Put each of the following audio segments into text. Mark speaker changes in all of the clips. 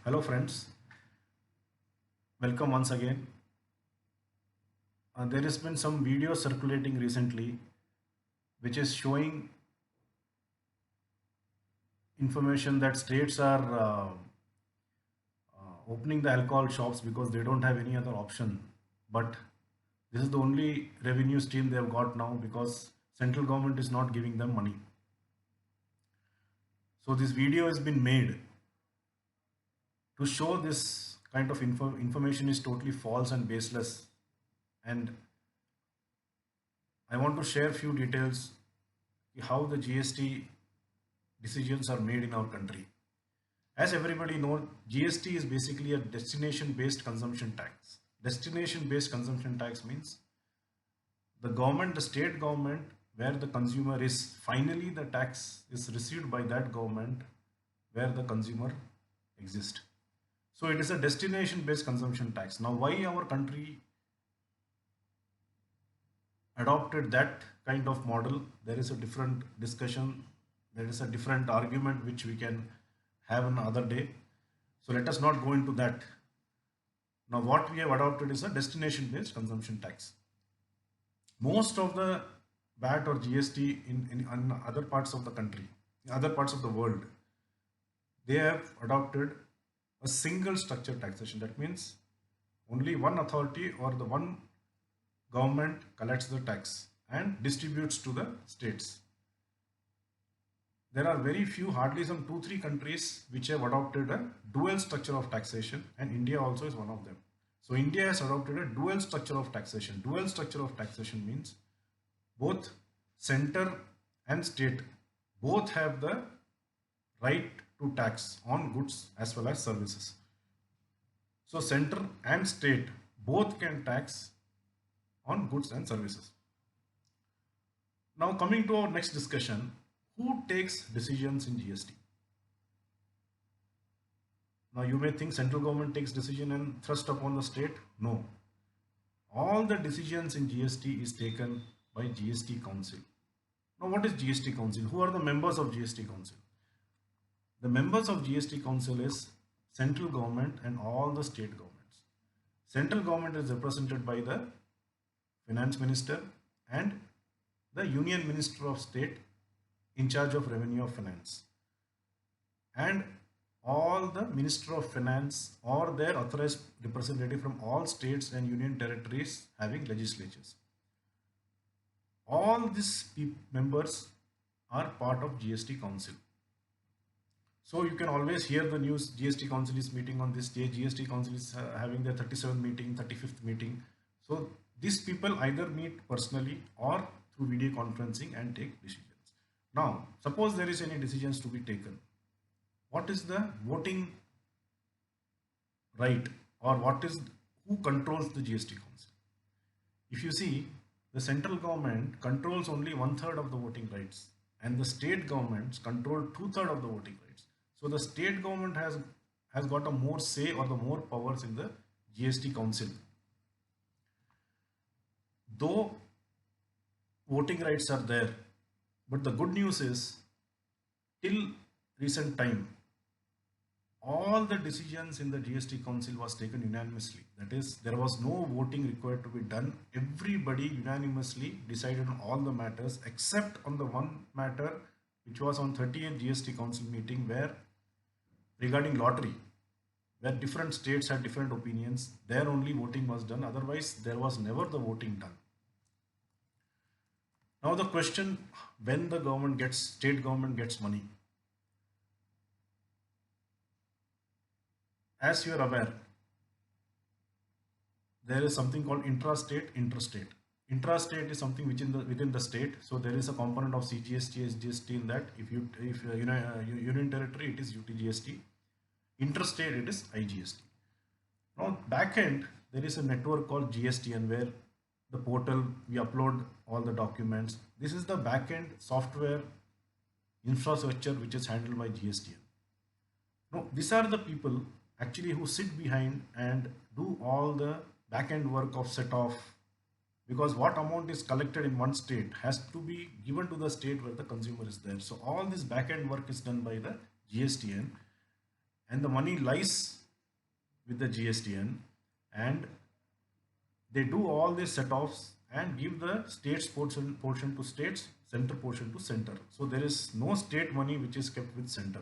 Speaker 1: Hello friends, welcome once again. There has been some video circulating recently which is showing information that states are opening the alcohol shops because they don't have any other option. But this is the only revenue stream they have got now because central government is not giving them money. So this video has been made to show this kind of information is totally false and baseless. And I want to share few details how the GST decisions are made in our country. As everybody knows, GST is basically a destination-based consumption tax. Destination-based consumption tax means the government, the state government, where the consumer is, finally the tax is received by that government where the consumer exists. So it is a destination-based consumption tax. Now, why our country adopted that kind of model? There is a different discussion. There is a different argument which we can have another day. So let us not go into that. Now what we have adopted is a destination-based consumption tax. Most of the VAT or GST in other parts of the country, in other parts of the world, they have adopted a single structure taxation. That means only one authority or the one government collects the tax and distributes to the states. There are very few, hardly some 2-3 countries which have adopted a dual structure of taxation, and India also is one of them. So India has adopted a dual structure of taxation. Dual structure of taxation means both center and state both have the right to tax on goods as well as services. So center and state both can tax on goods and services. Now coming to our next discussion, who takes decisions in GST? Now you may think central government takes decision and thrust upon the state. No. All the decisions in GST is taken by GST Council. Now what is GST Council? Who are the members of GST Council? The members of GST Council is central government and all the state governments. Central government is represented by the finance minister and the union minister of state in charge of revenue of finance, and all the minister of finance or their authorized representative from all states and union territories having legislatures. All these members are part of GST Council. So you can always hear the news, GST Council is meeting on this day, GST Council is having their 37th meeting, 35th meeting. So these people either meet personally or through video conferencing and take decisions. Now, suppose there is any decisions to be taken. What is the voting right, or who controls the GST Council? If you see, the central government controls only 1/3 of the voting rights and the state governments control 2/3 of the voting rights. So the state government has got a more say or the more powers in the GST Council. Though voting rights are there, but the good news is, till recent time, all the decisions in the GST Council was taken unanimously. That is, there was no voting required to be done. Everybody unanimously decided on all the matters except on the one matter which was on 30th GST Council meeting, where regarding lottery, where different states had different opinions, there only voting was done. Otherwise, there was never the voting done. Now the question, when the state government gets money. As you are aware, there is something called intrastate, interstate. Intrastate is something within the state. So there is a component of CGST, SGST in that. If union territory, it is UTGST. Interstate, it is IGST. Now back end, there is a network called GSTN, where the portal, we upload all the documents. This is the backend software infrastructure which is handled by GSTN. Now, these are the people actually who sit behind and do all the backend work of set off, because what amount is collected in one state has to be given to the state where the consumer is there. So all this backend work is done by the GSTN, and the money lies with the GSTN, and they do all these set-offs and give the states portion to states, center portion to center. So there is no state money which is kept with center.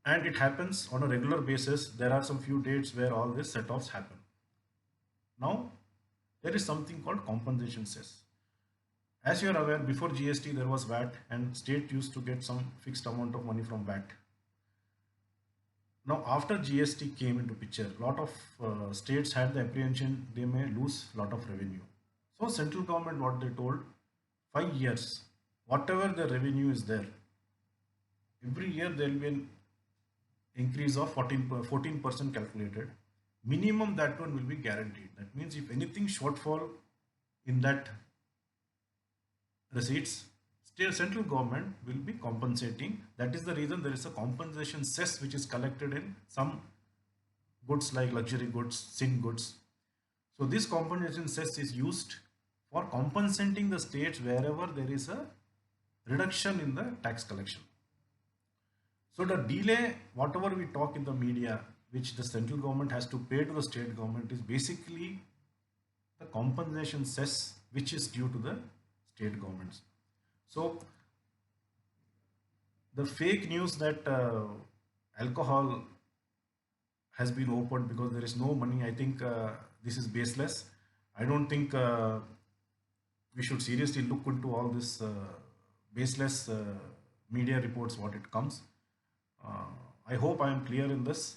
Speaker 1: And it happens on a regular basis. There are some few dates where all these set-offs happen. Now, there is something called compensation cess. As you are aware, before GST there was VAT, and state used to get some fixed amount of money from VAT. Now, after GST came into picture, a lot of states had the apprehension they may lose a lot of revenue. So central government, what they told, 5 years, whatever the revenue is there, every year there will be an increase of 14% calculated. Minimum that one will be guaranteed. That means if anything shortfall in that receipts, state central government will be compensating. That is the reason there is a compensation cess which is collected in some goods like luxury goods, sin goods. So this compensation cess is used for compensating the states wherever there is a reduction in the tax collection. So the delay, whatever we talk in the media, which the central government has to pay to the state government, is basically the compensation cess which is due to the state governments. So the fake news that alcohol has been opened because there is no money, I think this is baseless. I don't think we should seriously look into all this baseless media reports what it comes. I hope I am clear in this.